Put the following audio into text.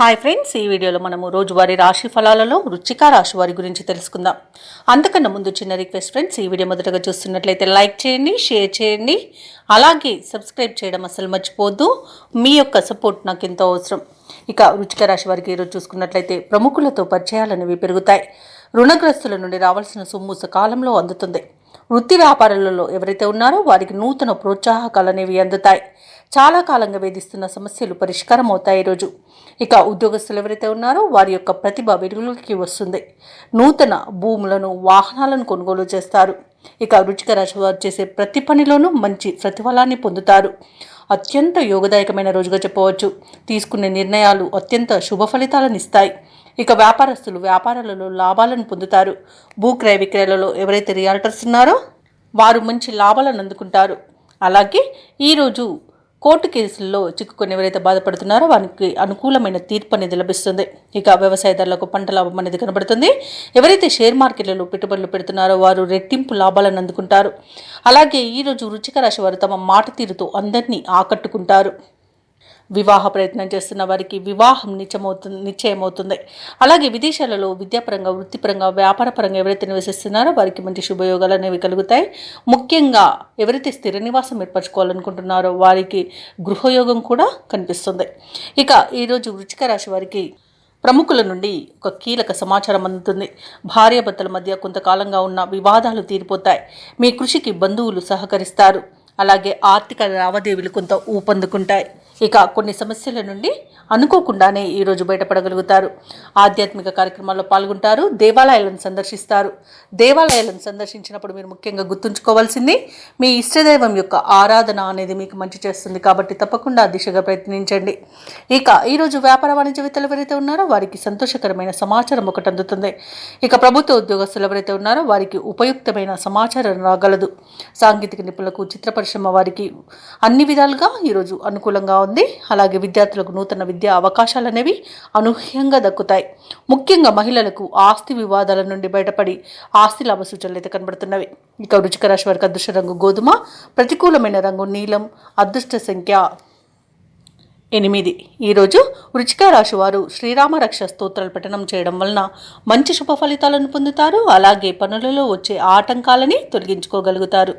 Hi friends, ఈ వీడియోలో మనము రోజువారీ రాశి ఫలాలలో వృశ్చిక రాశి వారి గురించి తెలుసుకుందాం. అంతకన్నా ముందు చిన్న రిక్వెస్ట్ ఫ్రెండ్స్, ఈ వీడియో మొదటగా చూస్తున్నట్లయితే లైక్ చేయండి, షేర్ చేయండి, అలాగే సబ్స్క్రైబ్ చేయడం అసలు మర్చిపోవద్దు. మీ యొక్క సపోర్ట్ నాకు ఎంతో అవసరం. ఇక వృశ్చిక రాశి వారికి ఈరోజు చూసుకున్నట్లయితే ప్రముఖులతో పరిచయాలు అనేవి పెరుగుతాయి. రుణగ్రస్తుల నుండి రావాల్సిన సొమ్ము సకాలంలో అందుతుంది. వృత్తి వ్యాపారాలలో ఎవరైతే ఉన్నారో వారికి నూతన ప్రోత్సాహకాలు అనేవి అందుతాయి. చాలా కాలంగా వేధిస్తున్న సమస్యలు పరిష్కారం అవుతాయి ఈరోజు. ఇక ఉద్యోగస్తులు ఎవరైతే ఉన్నారో వారి యొక్క ప్రతిభ వెలుగులోకి వస్తుంది. నూతన భూములను, వాహనాలను కొనుగోలు చేస్తారు. ఇక వృశ్చిక రాశి వారు చేసే ప్రతి పనిలోనూ మంచి ప్రతిఫలాన్ని పొందుతారు. అత్యంత యోగదాయకమైన రోజుగా చెప్పవచ్చు. తీసుకునే నిర్ణయాలు అత్యంత శుభ ఫలితాలను ఇస్తాయి. ఇక వ్యాపారస్తులు వ్యాపారాలలో లాభాలను పొందుతారు. భూక్రయ విక్రయాలలో ఎవరైతే రియాల్టర్స్ ఉన్నారో వారు మంచి లాభాలను అందుకుంటారు. అలాగే ఈరోజు కోర్టు కేసుల్లో చిక్కుకొని ఎవరైతే బాధపడుతున్నారో వారికి అనుకూలమైన తీర్పు అనేది లభిస్తుంది. ఇక వ్యవసాయదారులకు పంట లాభం అనేది కనబడుతుంది. ఎవరైతే షేర్ మార్కెట్లలో పెట్టుబడులు పెడుతున్నారో వారు రెట్టింపు లాభాలను అందుకుంటారు. అలాగే ఈరోజు వృశ్చిక రాశి వారు తమ మాట తీరుతో అందరినీ ఆకట్టుకుంటారు. వివాహ ప్రయత్నం చేస్తున్న వారికి వివాహం నిశ్చయమవుతుంది. అలాగే విదేశాలలో విద్యాపరంగా, వృత్తిపరంగా, వ్యాపారపరంగా ఎవరైతే నివసిస్తున్నారో వారికి మంచి శుభయోగాలు అనేవి కలుగుతాయి. ముఖ్యంగా ఎవరైతే స్థిర నివాసం ఏర్పరచుకోవాలనుకుంటున్నారో వారికి గృహయోగం కూడా కనిపిస్తుంది. ఇక ఈరోజు వృశ్చిక రాశి వారికి ప్రముఖుల నుండి ఒక కీలక సమాచారం అందుతుంది. భార్యాభర్తల మధ్య కొంతకాలంగా ఉన్న వివాదాలు తీరిపోతాయి. మీ కృషికి బంధువులు సహకరిస్తారు. అలాగే ఆర్థిక లావాదేవీలు కొంత ఊపందుకుంటాయి. ఇక కొన్ని సమస్యల నుండి అనుకోకుండానే ఈరోజు బయటపడగలుగుతారు. ఆధ్యాత్మిక కార్యక్రమాల్లో పాల్గొంటారు. దేవాలయాలను సందర్శిస్తారు. దేవాలయాలను సందర్శించినప్పుడు మీరు ముఖ్యంగా గుర్తుంచుకోవాల్సింది మీ ఇష్టదైవం యొక్క ఆరాధన అనేది మీకు మంచి చేస్తుంది. కాబట్టి తప్పకుండా ఆ దిశగా ప్రయత్నించండి. ఇక ఈరోజు వ్యాపార వాణిజ్యవేత్తలు ఎవరైతే ఉన్నారో వారికి సంతోషకరమైన సమాచారం ఒకటి అందుతుంది. ఇక ప్రభుత్వ ఉద్యోగస్తులు ఎవరైతే ఉన్నారో వారికి ఉపయుక్తమైన సమాచారం రాగలదు. సాంకేతిక నిపుణులకు, చిత్ర పరిశ్రమ వారికి అన్ని విధాలుగా ఈరోజు అనుకూలంగా ఉంది. అలాగే విద్యార్థులకు నూతన విద్యా అవకాశాలు అనేవి అనూహ్యంగా దక్కుతాయి. ముఖ్యంగా మహిళలకు ఆస్తి వివాదాల నుండి బయటపడి ఆస్తి లాభ సూచనలు అయితే కనబడుతున్నవి. ఇక వృశ్చిక రాశి వారికి అదృష్ట రంగు గోధుమ, ప్రతికూలమైన రంగు నీలం, అదృష్ట సంఖ్య 8. ఈరోజు వృశ్చిక రాశి వారు శ్రీరామ రక్ష స్తోత్రాలు పఠనం చేయడం వలన మంచి శుభ ఫలితాలను పొందుతారు. అలాగే పనులలో వచ్చే ఆటంకాలని తొలగించుకోగలుగుతారు.